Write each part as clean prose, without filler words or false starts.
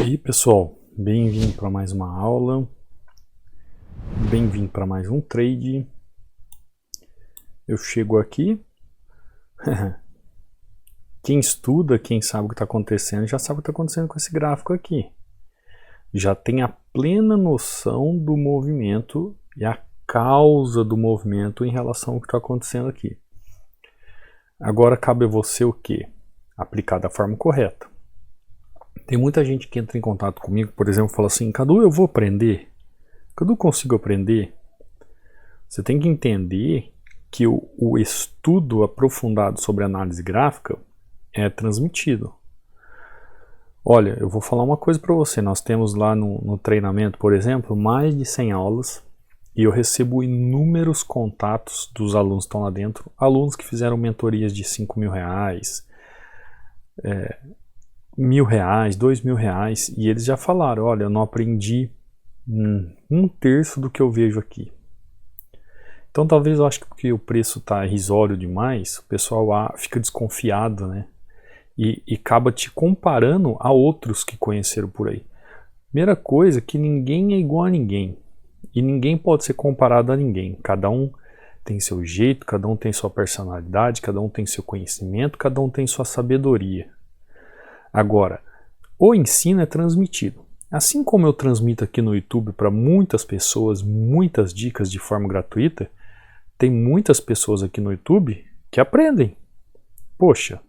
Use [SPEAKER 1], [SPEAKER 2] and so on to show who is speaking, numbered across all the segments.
[SPEAKER 1] aí pessoal, bem-vindo para mais uma aula, bem-vindo para mais um trade. Eu chego aqui, quem estuda, quem sabe o que está acontecendo, já sabe o que está acontecendo com esse gráfico aqui. Já tem a plena noção do movimento e a causa do movimento em relação ao que está acontecendo aqui. Agora cabe a você o quê? Aplicar da forma correta. Tem muita gente que entra em contato comigo, por exemplo, fala assim: Cadu, eu vou aprender? Cadu, consigo aprender? Você tem que entender que o estudo aprofundado sobre análise gráfica é transmitido. Olha, eu vou falar uma coisa para você. Nós temos lá no treinamento, por exemplo, mais de 100 aulas e eu recebo inúmeros contatos dos alunos que estão lá dentro, alunos que fizeram mentorias de R$5.000, R$1.000, R$2.000, e eles já falaram: olha, eu não aprendi um terço do que eu vejo aqui. Então talvez eu acho que porque o preço está irrisório demais, o pessoal fica desconfiado, né? E acaba te comparando a outros que conheceram por aí. Primeira coisa, que ninguém é igual a ninguém. E ninguém pode ser comparado a ninguém. Cada um tem seu jeito, cada um tem sua personalidade, cada um tem seu conhecimento, cada um tem sua sabedoria. Agora, o ensino é transmitido. Assim como eu transmito aqui no YouTube para muitas pessoas, muitas dicas de forma gratuita, tem muitas pessoas aqui no YouTube que aprendem. Poxa,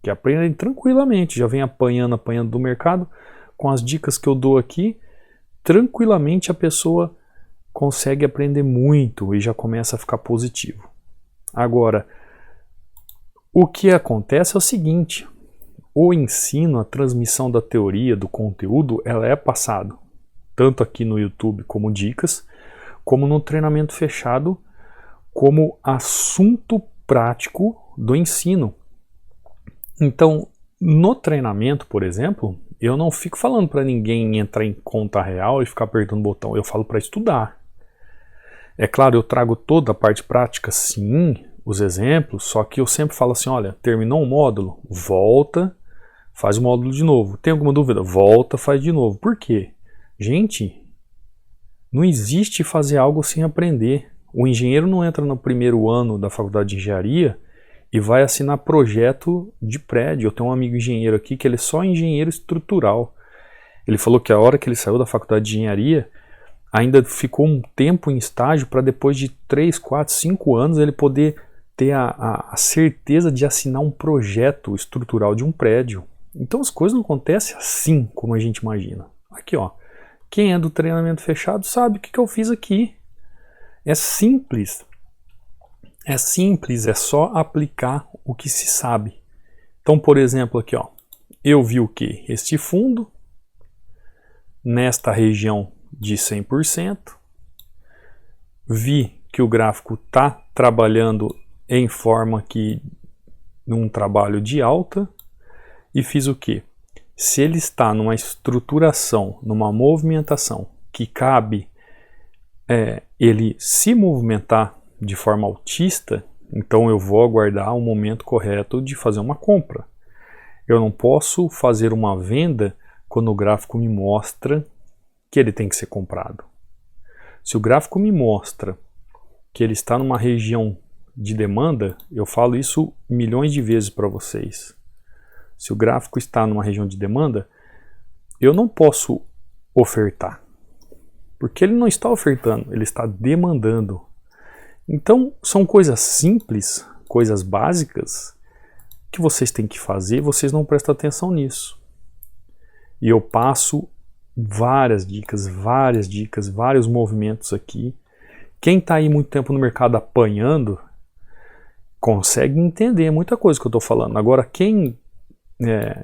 [SPEAKER 1] que aprendem tranquilamente, já vem apanhando do mercado, com as dicas que eu dou aqui, tranquilamente a pessoa consegue aprender muito e já começa a ficar positivo. Agora, o que acontece é o seguinte: o ensino, a transmissão da teoria, do conteúdo, ela é passado, tanto aqui no YouTube como dicas, como no treinamento fechado, como assunto prático do ensino. Então, no treinamento, por exemplo, eu não fico falando para ninguém entrar em conta real e ficar apertando o botão, eu falo para estudar. É claro, eu trago toda a parte prática, sim, os exemplos, só que eu sempre falo assim: olha, terminou um módulo, volta, faz o módulo de novo. Tem alguma dúvida? Volta, faz de novo. Por quê? Gente, não existe fazer algo sem aprender. O engenheiro não entra no primeiro ano da faculdade de engenharia e vai assinar projeto de prédio. Eu tenho um amigo engenheiro aqui que ele é só engenheiro estrutural. Ele falou que a hora que ele saiu da faculdade de engenharia, ainda ficou um tempo em estágio para depois de 3, 4, 5 anos ele poder ter a certeza de assinar um projeto estrutural de um prédio. Então as coisas não acontecem assim como a gente imagina. Aqui ó, quem é do treinamento fechado sabe o que eu fiz aqui. É simples. É simples, é só aplicar o que se sabe. Então, por exemplo, aqui ó, eu vi o que? Este fundo, nesta região de 100%, vi que o gráfico está trabalhando em forma que num trabalho de alta, e fiz o que? Se ele está numa estruturação, numa movimentação que cabe ele se movimentar de forma altista, então eu vou aguardar o momento correto de fazer uma compra. Eu não posso fazer uma venda quando o gráfico me mostra que ele tem que ser comprado. Se o gráfico me mostra que ele está numa região de demanda, eu falo isso milhões de vezes para vocês. Se o gráfico está numa região de demanda, eu não posso ofertar, porque ele não está ofertando, ele está demandando. Então são coisas simples, coisas básicas que vocês têm que fazer e vocês não prestam atenção nisso. E eu passo várias dicas, vários movimentos aqui. Quem está aí muito tempo no mercado apanhando consegue entender muita coisa que eu estou falando. Agora quem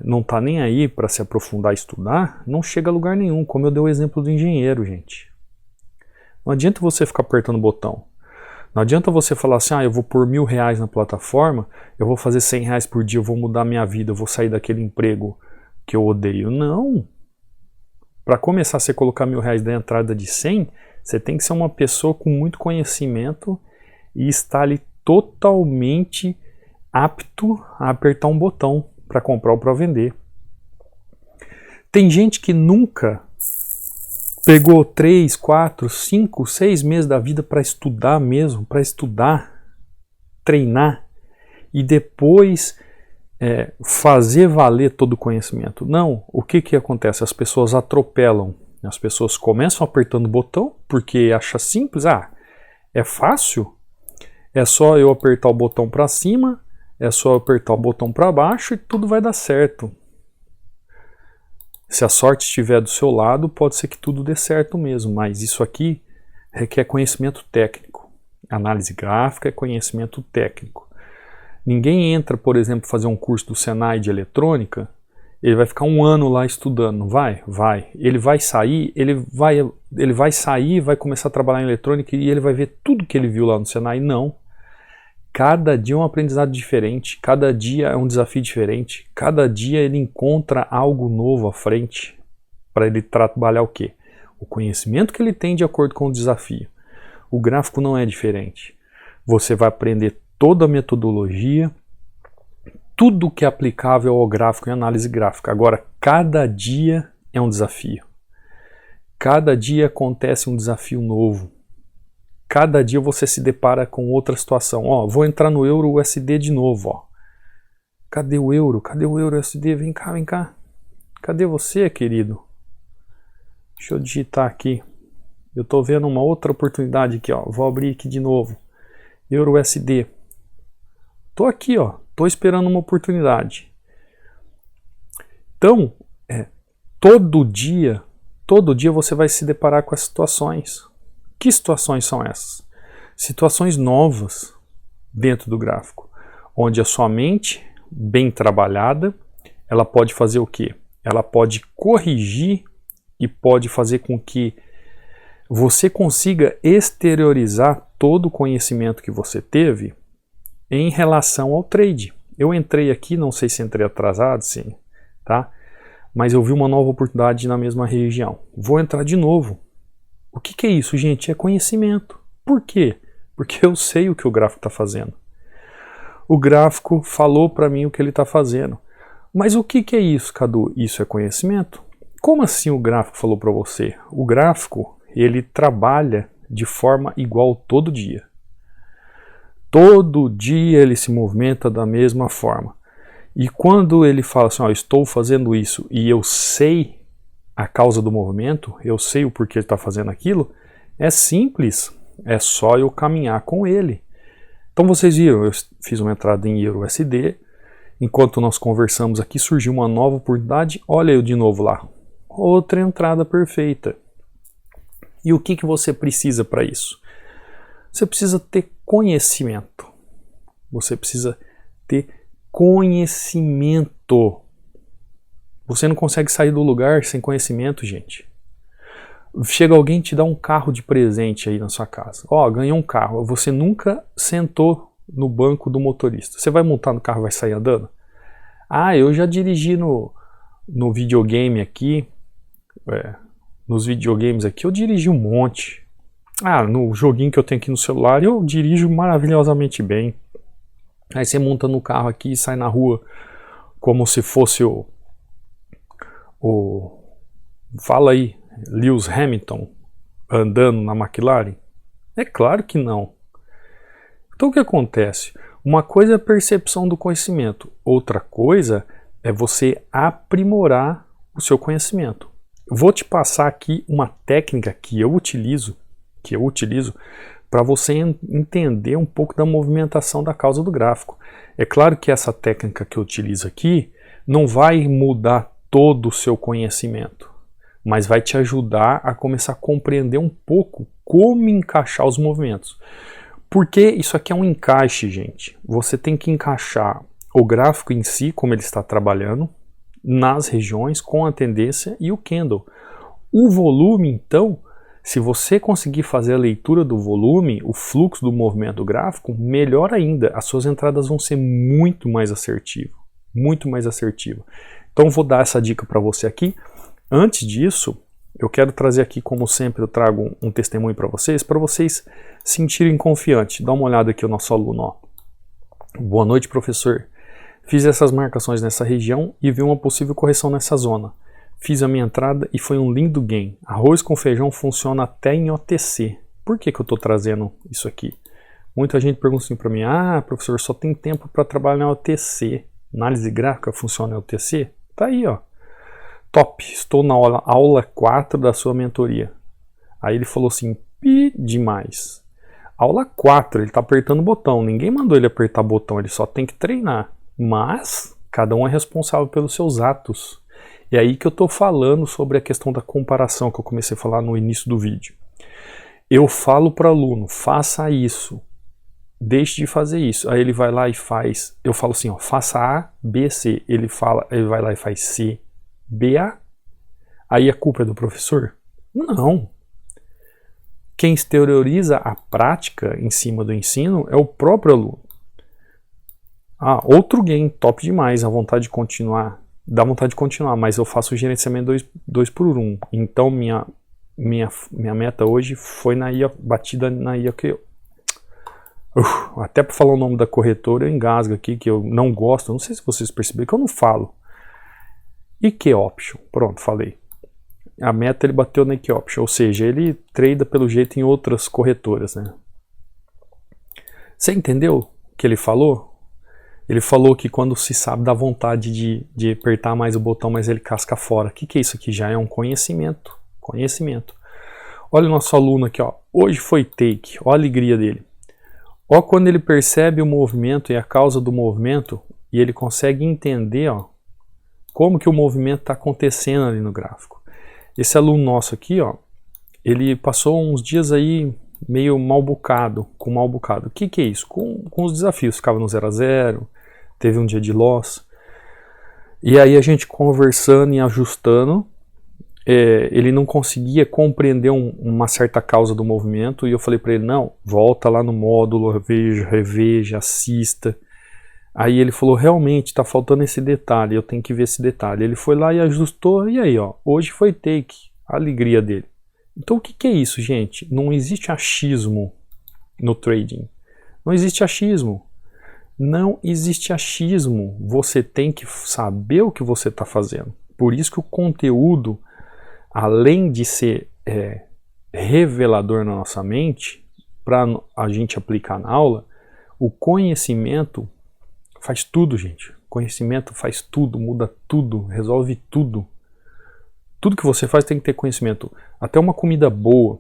[SPEAKER 1] não está nem aí para se aprofundar e estudar, não chega a lugar nenhum, como eu dei o exemplo do engenheiro, gente. Não adianta você ficar apertando o botão. Não adianta você falar assim: eu vou pôr R$1.000 na plataforma, eu vou fazer R$100 por dia, eu vou mudar minha vida, eu vou sair daquele emprego que eu odeio. Não. Para começar, você colocar R$1.000 da entrada de 100, você tem que ser uma pessoa com muito conhecimento e estar ali totalmente apto a apertar um botão para comprar ou para vender. Tem gente que nunca pegou 3, 4, 5, 6 meses da vida para estudar mesmo, para estudar, treinar e depois fazer valer todo o conhecimento. Não, o que acontece? As pessoas atropelam, as pessoas começam apertando o botão porque acha simples, é fácil, é só eu apertar o botão para cima, é só eu apertar o botão para baixo e tudo vai dar certo. Se a sorte estiver do seu lado, pode ser que tudo dê certo mesmo, mas isso aqui requer conhecimento técnico. Análise gráfica é conhecimento técnico. Ninguém entra, por exemplo, fazer um curso do Senai de eletrônica, ele vai ficar 1 ano lá estudando, não vai? Vai. Ele vai sair, vai começar a trabalhar em eletrônica e ele vai ver tudo que ele viu lá no Senai. Não. Cada dia é um aprendizado diferente, cada dia é um desafio diferente, cada dia ele encontra algo novo à frente para ele trabalhar o quê? O conhecimento que ele tem de acordo com o desafio. O gráfico não é diferente. Você vai aprender toda a metodologia, tudo que é aplicável ao gráfico e análise gráfica. Agora, cada dia é um desafio. Cada dia acontece um desafio novo. Cada dia você se depara com outra situação. Vou entrar no Euro USD de novo. Cadê o Euro? Cadê o Euro USD? Vem cá, vem cá. Cadê você, querido? Deixa eu digitar aqui. Eu estou vendo uma outra oportunidade aqui. Vou abrir aqui de novo. Euro USD. Estou aqui, estou esperando uma oportunidade. Então, todo dia você vai se deparar com as situações. Que situações são essas? Situações novas dentro do gráfico, onde a sua mente, bem trabalhada, ela pode fazer o quê? Ela pode corrigir e pode fazer com que você consiga exteriorizar todo o conhecimento que você teve em relação ao trade. Eu entrei aqui, não sei se entrei atrasado, sim, tá? Mas eu vi uma nova oportunidade na mesma região. Vou entrar de novo. O que é isso, gente? É conhecimento. Por quê? Porque eu sei o que o gráfico está fazendo. O gráfico falou para mim o que ele está fazendo. Mas o que é isso, Cadu? Isso é conhecimento? Como assim o gráfico falou para você? O gráfico, ele trabalha de forma igual todo dia. Todo dia ele se movimenta da mesma forma. E quando ele fala assim, estou fazendo isso e eu sei a causa do movimento, eu sei o porquê ele está fazendo aquilo, é simples, é só eu caminhar com ele. Então vocês viram, eu fiz uma entrada em Euro USD, enquanto nós conversamos aqui surgiu uma nova oportunidade, olha eu de novo lá, outra entrada perfeita. E o que você precisa para isso? Você precisa ter conhecimento, você precisa ter conhecimento. Você não consegue sair do lugar sem conhecimento, gente. Chega alguém e te dá um carro de presente aí na sua casa. Ganhou um carro. Você nunca sentou no banco do motorista. Você vai montar no carro e vai sair andando? Eu já dirigi no videogame aqui. Nos videogames aqui eu dirigi um monte. No joguinho que eu tenho aqui no celular eu dirijo maravilhosamente bem. Aí você monta no carro aqui e sai na rua como se fosse fala aí, Lewis Hamilton andando na McLaren? É claro que não. Então o que acontece? Uma coisa é a percepção do conhecimento, outra coisa é você aprimorar o seu conhecimento. Vou te passar aqui uma técnica que eu utilizo para você entender um pouco da movimentação da causa do gráfico. É claro que essa técnica que eu utilizo aqui não vai mudar todo o seu conhecimento, mas vai te ajudar a começar a compreender um pouco como encaixar os movimentos. Porque isso aqui é um encaixe, gente. Você tem que encaixar o gráfico em si, como ele está trabalhando, nas regiões, com a tendência e o candle. O volume, então, se você conseguir fazer a leitura do volume, o fluxo do movimento do gráfico, melhor ainda, as suas entradas vão ser muito mais assertivas. Muito mais assertivas. Então vou dar essa dica para você aqui. Antes disso, eu quero trazer aqui, como sempre, eu trago um testemunho para vocês sentirem confiantes. Dá uma olhada aqui o nosso aluno. Boa noite, professor. Fiz essas marcações nessa região e vi uma possível correção nessa zona. Fiz a minha entrada e foi um lindo gain. Arroz com feijão funciona até em OTC. Por que eu estou trazendo isso aqui? Muita gente pergunta assim para mim, professor, só tem tempo para trabalhar na OTC. Análise gráfica funciona em OTC? Tá aí, ó. Top, estou na aula 4 da sua mentoria. Aí ele falou assim, demais. Aula 4, ele está apertando o botão. Ninguém mandou ele apertar o botão, ele só tem que treinar. Mas, cada um é responsável pelos seus atos. E aí que eu estou falando sobre a questão da comparação que eu comecei a falar no início do vídeo. Eu falo para o aluno, faça isso. Deixe de fazer isso. Aí ele vai lá e faz. Eu falo assim, ó, faça A, B, C. Ele vai lá e faz C, B, A. Aí a culpa é do professor? Não. Quem exterioriza a prática em cima do ensino é o próprio aluno. Outro gain, top demais, a vontade de continuar. Dá vontade de continuar, mas eu faço o gerenciamento 2 por 1. Então minha meta hoje foi batida na IA que até para falar o nome da corretora eu engasgo aqui, que eu não gosto, não sei se vocês perceberam que eu não falo. IQ Option, pronto, falei. A meta ele bateu na IQ Option, ou seja, ele trada pelo jeito em outras corretoras, né? Você entendeu o que ele falou? Ele falou que quando se sabe dá vontade de apertar mais o botão, mas ele casca fora. O que é isso aqui? Já é um conhecimento. Conhecimento. Olha o nosso aluno aqui, ó. Hoje foi take. Olha a alegria dele. Olha quando ele percebe o movimento e a causa do movimento e ele consegue entender, ó, como que o movimento está acontecendo ali no gráfico. Esse aluno nosso aqui, ó, ele passou uns dias aí meio mal bocado, com mal bocado. O que é isso? Com os desafios. Ficava no 0 a 0, teve um dia de loss. E aí a gente conversando e ajustando, ele não conseguia compreender uma certa causa do movimento, e eu falei para ele, não, volta lá no módulo, reveja, assista. Aí ele falou, realmente está faltando esse detalhe, eu tenho que ver esse detalhe. Ele foi lá e ajustou, e aí, ó, hoje foi take, a alegria dele. Então o que é isso, gente? Não existe achismo no trading. Não existe achismo. Não existe achismo. Você tem que saber o que você está fazendo. Por isso que o conteúdo, além de ser revelador na nossa mente, para a gente aplicar na aula, o conhecimento faz tudo, gente. O conhecimento faz tudo, muda tudo, resolve tudo. Tudo que você faz tem que ter conhecimento. Até uma comida boa.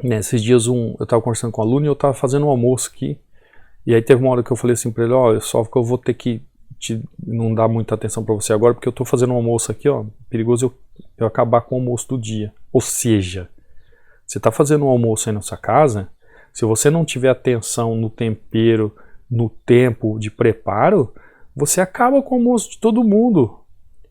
[SPEAKER 1] Né? Esses dias eu estava conversando com um aluno e eu estava fazendo um almoço aqui. E aí teve uma hora que eu falei assim para ele, ó, só que eu vou ter que não dar muita atenção para você agora, porque eu estou fazendo um almoço aqui, ó, perigoso eu acabar com o almoço do dia. Ou seja, você está fazendo um almoço aí na sua casa, se você não tiver atenção no tempero, no tempo de preparo, você acaba com o almoço de todo mundo.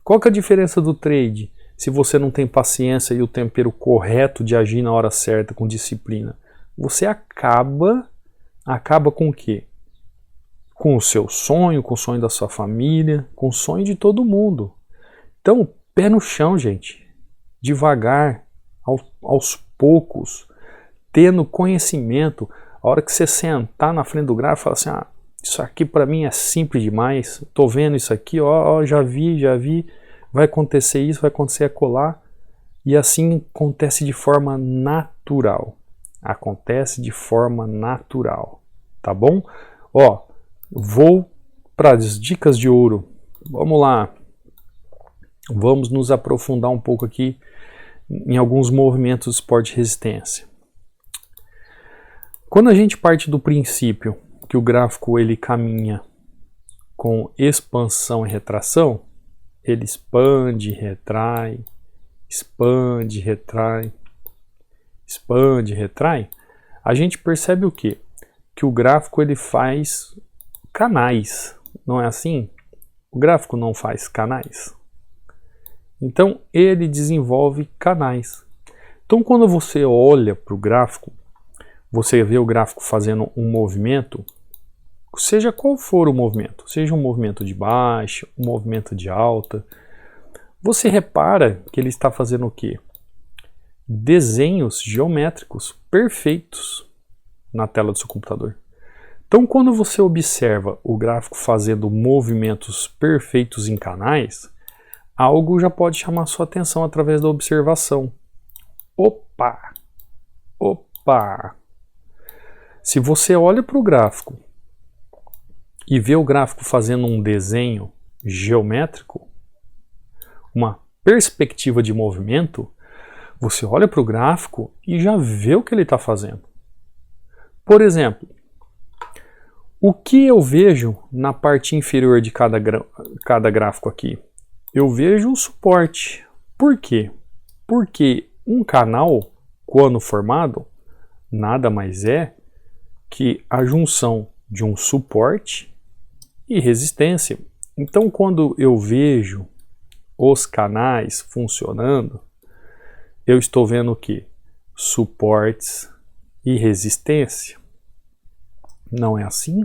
[SPEAKER 1] Qual que é a diferença do trade? Se você não tem paciência e o tempero correto de agir na hora certa, com disciplina, você acaba com o quê? Com o seu sonho, com o sonho da sua família, com o sonho de todo mundo. Então, pé no chão, gente. Devagar, aos poucos, tendo conhecimento. A hora que você sentar na frente do gráfico e falar assim, isso aqui para mim é simples demais, tô vendo isso aqui, ó, já vi, vai acontecer isso, vai acontecer acolá, e assim acontece de forma natural. Acontece de forma natural, tá bom? Ó, vou para as dicas de ouro. Vamos lá. Vamos nos aprofundar um pouco aqui em alguns movimentos de suporte e resistência. Quando a gente parte do princípio que o gráfico ele caminha com expansão e retração, ele expande, retrai, expande, retrai, expande, retrai, a gente percebe o quê? Que o gráfico ele faz canais, não é assim? O gráfico não faz canais. Então ele desenvolve canais. Então quando você olha para o gráfico, você vê o gráfico fazendo um movimento, seja qual for o movimento, seja um movimento de baixa, um movimento de alta, você repara que ele está fazendo o quê? Desenhos geométricos perfeitos na tela do seu computador. Então quando você observa o gráfico fazendo movimentos perfeitos em canais, algo já pode chamar sua atenção através da observação. Opa! Opa! Se você olha para o gráfico e vê o gráfico fazendo um desenho geométrico, uma perspectiva de movimento, você olha para o gráfico e já vê o que ele está fazendo. Por exemplo, o que eu vejo na parte inferior de cada gráfico aqui? Eu vejo um suporte. Por quê? Porque um canal, quando formado, nada mais é que a junção de um suporte e resistência. Então, quando eu vejo os canais funcionando, eu estou vendo o quê? Suportes e resistência. Não é assim?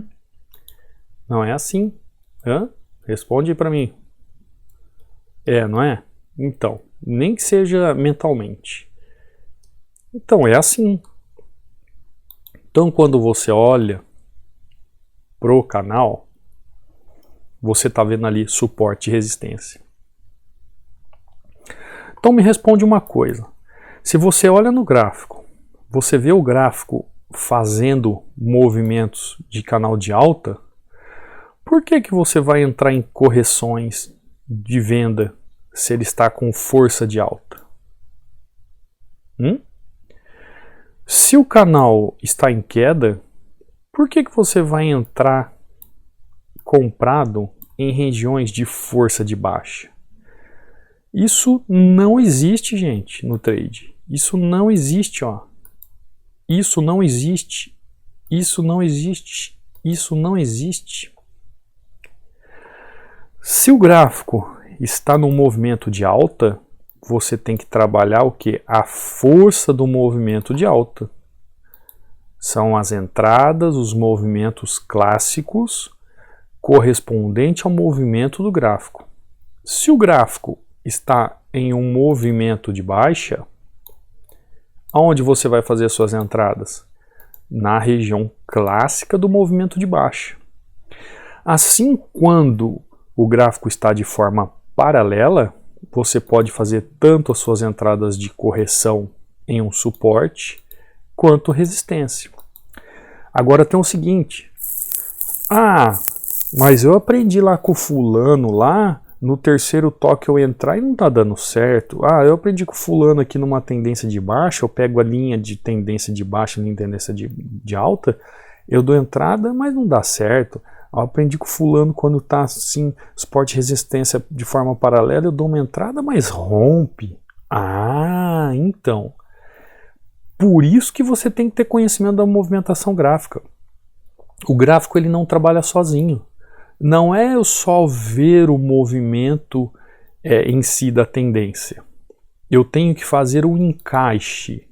[SPEAKER 1] Não é assim? Hã? Responde para mim. Não é? Então, nem que seja mentalmente. Então, é assim. Então, quando você olha pro canal, você está vendo ali suporte e resistência. Então, me responde uma coisa. Se você olha no gráfico, você vê o gráfico fazendo movimentos de canal de alta, por que você vai entrar em correções de venda se ele está com força de alta? Se o canal está em queda, por que você vai entrar comprado em regiões de força de baixa? Isso não existe, gente, no trade. Isso não existe, ó. Isso não existe. Isso não existe. Isso não existe. Se o gráfico está num movimento de alta, você tem que trabalhar o que? A força do movimento de alta. São as entradas, os movimentos clássicos correspondente ao movimento do gráfico. Se o gráfico está em um movimento de baixa, aonde você vai fazer as suas entradas? Na região clássica do movimento de baixa. Assim, quando o gráfico está de forma paralela, você pode fazer tanto as suas entradas de correção em um suporte, quanto resistência. Agora tem o seguinte, mas eu aprendi lá com o fulano lá, no terceiro toque eu entrar e não tá dando certo. Eu aprendi com o fulano aqui numa tendência de baixa, eu pego a linha de tendência de baixa, linha de tendência de alta, eu dou entrada, mas não dá certo. Eu aprendi com o fulano quando tá assim, suporte e resistência de forma paralela, eu dou uma entrada, mas rompe. Então. Por isso que você tem que ter conhecimento da movimentação gráfica. O gráfico ele não trabalha sozinho. Não é eu só ver o movimento em si da tendência. Eu tenho que fazer o encaixe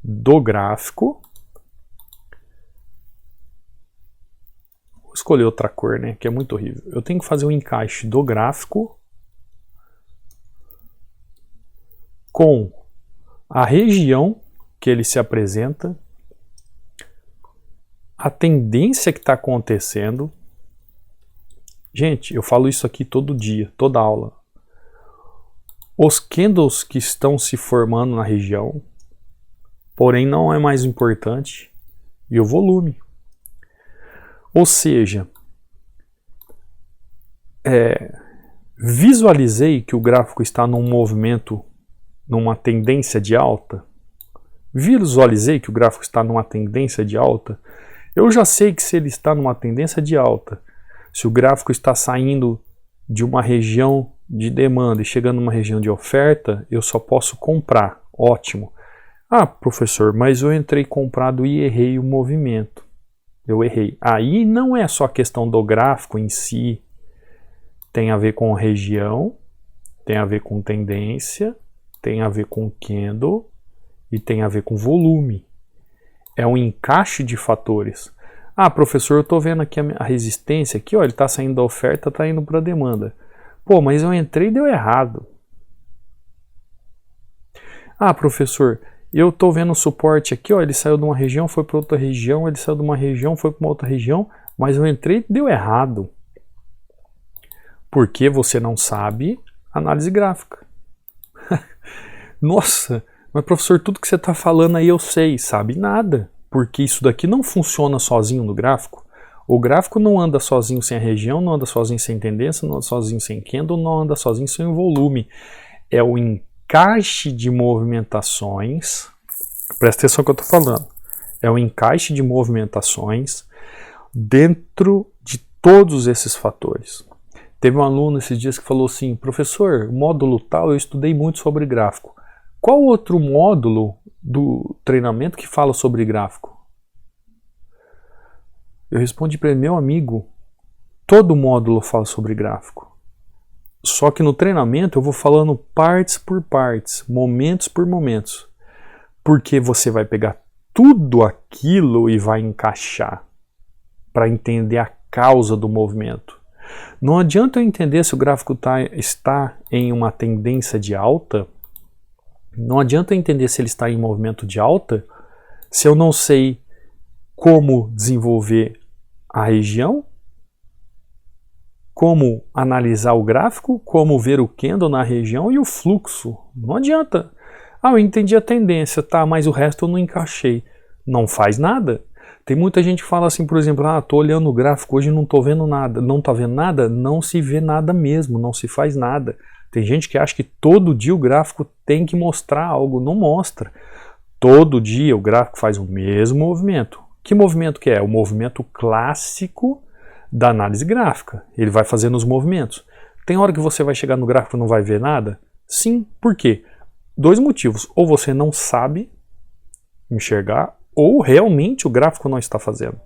[SPEAKER 1] do gráfico. Vou escolher outra cor, né? Que é muito horrível. Eu tenho que fazer o encaixe do gráfico com a região que ele se apresenta, a tendência que está acontecendo. Gente, eu falo isso aqui todo dia, toda aula. Os candles que estão se formando na região, porém não é mais importante, e o volume. Ou seja, visualizei que o gráfico está num movimento, numa tendência de alta. Visualizei que o gráfico está numa tendência de alta. Eu já sei que se ele está numa tendência de alta, se o gráfico está saindo de uma região de demanda e chegando numa região de oferta, eu só posso comprar. Ótimo. Professor, mas eu entrei comprado e errei o movimento. Eu errei. Aí não é só a questão do gráfico em si. Tem a ver com região, tem a ver com tendência, tem a ver com candle e tem a ver com volume. É um encaixe de fatores. Professor, eu estou vendo aqui a resistência, aqui, ó, ele está saindo da oferta, está indo para a demanda. Mas eu entrei e deu errado. Professor, eu estou vendo o suporte aqui, ó, ele saiu de uma região, foi para outra região, ele saiu de uma região, foi para uma outra região, mas eu entrei e deu errado. Porque você não sabe Análise gráfica. Nossa, mas professor, tudo que você está falando aí eu sei, sabe? Nada, porque isso daqui não funciona sozinho no gráfico. O gráfico não anda sozinho sem a região, não anda sozinho sem tendência, não anda sozinho sem candle, não anda sozinho sem o volume. É o encaixe de movimentações, presta atenção no que eu estou falando, é o encaixe de movimentações dentro de todos esses fatores. Teve um aluno esses dias que falou assim, professor, módulo tal, eu estudei muito sobre gráfico. Qual outro módulo do treinamento que fala sobre gráfico? Eu respondi para ele, meu amigo, todo módulo fala sobre gráfico. Só que no treinamento eu vou falando partes por partes, momentos por momentos. Porque você vai pegar tudo aquilo e vai encaixar para entender a causa do movimento. Não adianta eu entender se o gráfico está em uma tendência de alta, não adianta eu entender se ele está em movimento de alta, se eu não sei como desenvolver a região, como analisar o gráfico, como ver o candle na região e o fluxo. Não adianta. Ah, eu entendi a tendência, tá, mas o resto eu não encaixei. Não faz nada. Tem muita gente que fala assim, por exemplo, ah, tô olhando o gráfico hoje e não tô vendo nada. Não tá vendo nada? Não se vê nada mesmo, não se faz nada. Tem gente que acha que todo dia o gráfico tem que mostrar algo, não mostra. Todo dia o gráfico faz o mesmo movimento. Que movimento que é? O movimento clássico da análise gráfica. Ele vai fazendo os movimentos. Tem hora que você vai chegar no gráfico e não vai ver nada? Sim, por quê? Dois motivos. Ou você não sabe enxergar, ou realmente o gráfico não está fazendo.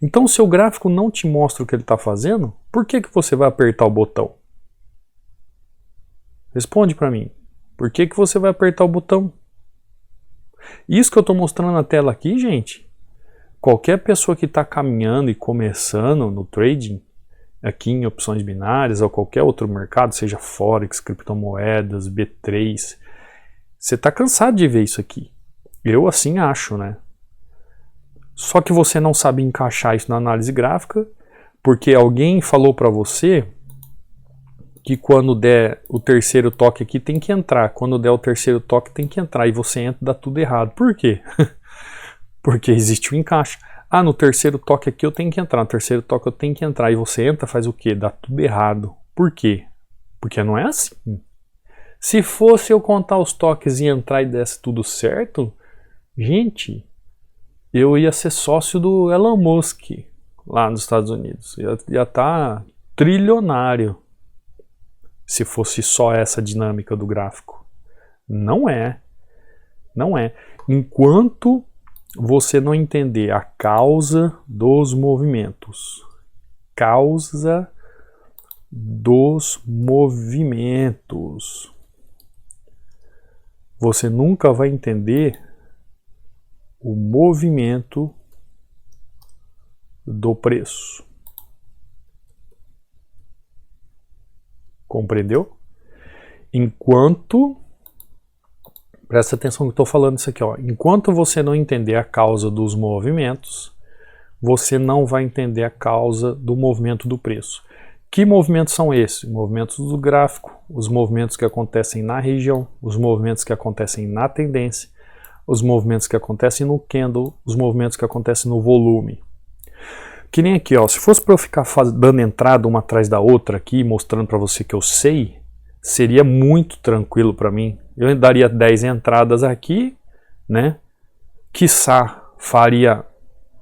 [SPEAKER 1] Então, se o gráfico não te mostra o que ele está fazendo, por que você vai apertar o botão? Responde para mim. Por que você vai apertar o botão? Isso que eu estou mostrando na tela aqui, gente, qualquer pessoa que está caminhando e começando no trading, aqui em opções binárias ou qualquer outro mercado, seja Forex, criptomoedas, B3, você está cansado de ver isso aqui. Eu assim acho, né? Só que você não sabe encaixar isso na análise gráfica, porque alguém falou para você que quando der o terceiro toque aqui tem que entrar, quando der o terceiro toque tem que entrar, e você entra e dá tudo errado. Por quê? Porque existe um encaixe. Ah, no terceiro toque aqui eu tenho que entrar, no terceiro toque eu tenho que entrar, e você entra, faz o quê? Dá tudo errado. Por quê? Porque não é assim. Se fosse eu contar os toques e entrar e desse tudo certo, gente, eu ia ser sócio do Elon Musk lá nos Estados Unidos. Ia estar trilionário se fosse só essa dinâmica do gráfico. Não é. Não é. Enquanto você não entender a causa dos movimentos, causa dos movimentos, você nunca vai entender o movimento do preço. Compreendeu? Enquanto, presta atenção que eu estou falando isso aqui, ó. Enquanto você não entender a causa dos movimentos, você não vai entender a causa do movimento do preço. Que movimentos são esses? Movimentos do gráfico, os movimentos que acontecem na região, os movimentos que acontecem na tendência, os movimentos que acontecem no candle, os movimentos que acontecem no volume. Que nem aqui, ó, se fosse para eu ficar dando entrada uma atrás da outra aqui, mostrando para você que eu sei, seria muito tranquilo para mim. Eu daria 10 entradas aqui, né? Quiçá faria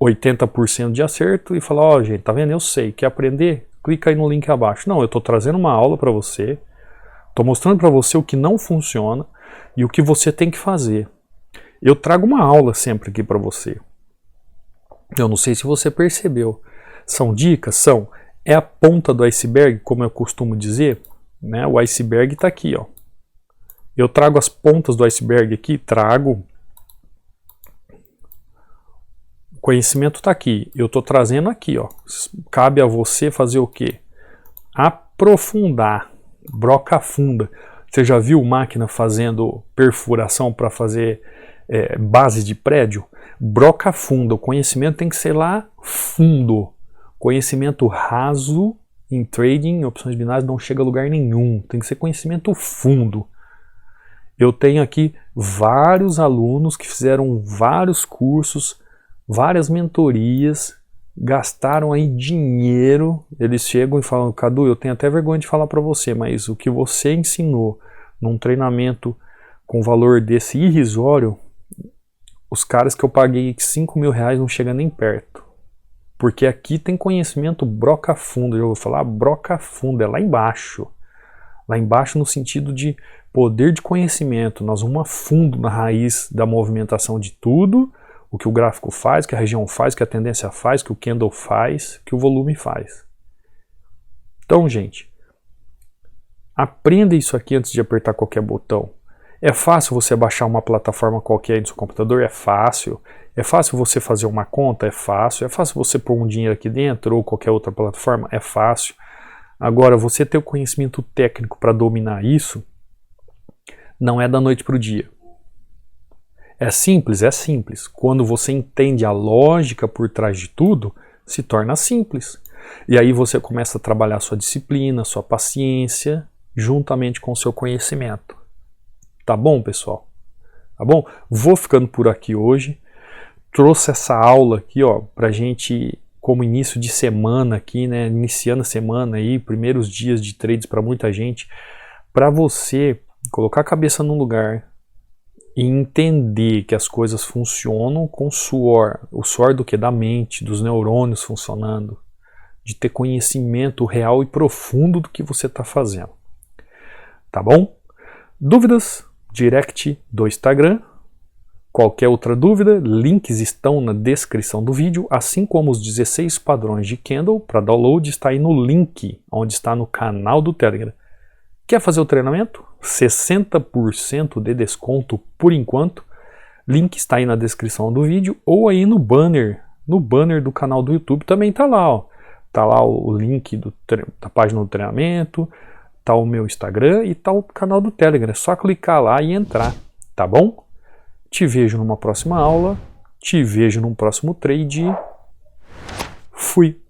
[SPEAKER 1] 80% de acerto e falar, ó, gente, tá vendo? Eu sei, quer aprender? Clica aí no link abaixo. Não, eu tô trazendo uma aula para você, tô mostrando para você o que não funciona e o que você tem que fazer. Eu trago uma aula sempre aqui para você. Eu não sei se você percebeu. São dicas? São. É a ponta do iceberg, como eu costumo dizer. Né? O iceberg está aqui. Ó. Eu trago as pontas do iceberg aqui, trago. O conhecimento está aqui. Eu estou trazendo aqui. Ó. Cabe a você fazer o quê? Aprofundar. Broca funda. Você já viu máquina fazendo perfuração para fazer base de prédio? Broca funda. O conhecimento tem que ser lá fundo. Conhecimento raso em trading, em opções binárias, não chega a lugar nenhum. Tem que ser conhecimento fundo. Eu tenho aqui vários alunos que fizeram vários cursos, várias mentorias, gastaram aí dinheiro. Eles chegam e falam: Cadu, eu tenho até vergonha de falar para você, mas o que você ensinou num treinamento com valor desse irrisório, os caras que eu paguei 5 mil reais não chegam nem perto. Porque aqui tem conhecimento broca fundo. Eu vou falar broca fundo, é lá embaixo. Lá embaixo no sentido de poder de conhecimento. Nós vamos a fundo na raiz da movimentação de tudo, o que o gráfico faz, o que a região faz, o que a tendência faz, o que o candle faz, o que o volume faz. Então, gente, aprenda isso aqui antes de apertar qualquer botão. É fácil você baixar uma plataforma qualquer no seu computador? É fácil. É fácil você fazer uma conta? É fácil. É fácil você pôr um dinheiro aqui dentro ou qualquer outra plataforma? É fácil. Agora, você ter o conhecimento técnico para dominar isso não é da noite para o dia. É simples? É simples. Quando você entende a lógica por trás de tudo, se torna simples. E aí você começa a trabalhar sua disciplina, sua paciência, juntamente com o seu conhecimento. Tá bom, pessoal? Tá bom? Vou ficando por aqui hoje. Trouxe essa aula aqui, ó, pra gente, como início de semana aqui, né, iniciando a semana aí, primeiros dias de trades para muita gente, para você colocar a cabeça no lugar e entender que as coisas funcionam com suor. O suor do que? Da mente, dos neurônios funcionando, de ter conhecimento real e profundo do que você está fazendo. Tá bom? Dúvidas? Direct do Instagram. Qualquer outra dúvida, links estão na descrição do vídeo, assim como os 16 padrões de candle para download está aí no link, onde está no canal do Telegram. Quer fazer o treinamento? 60% de desconto por enquanto. Link está aí na descrição do vídeo ou aí no banner do canal do YouTube também está lá, ó. Tá lá o link da página do treinamento, tá o meu Instagram e tá o canal do Telegram. É só clicar lá e entrar, tá bom? Te vejo numa próxima aula, te vejo num próximo trade. Fui!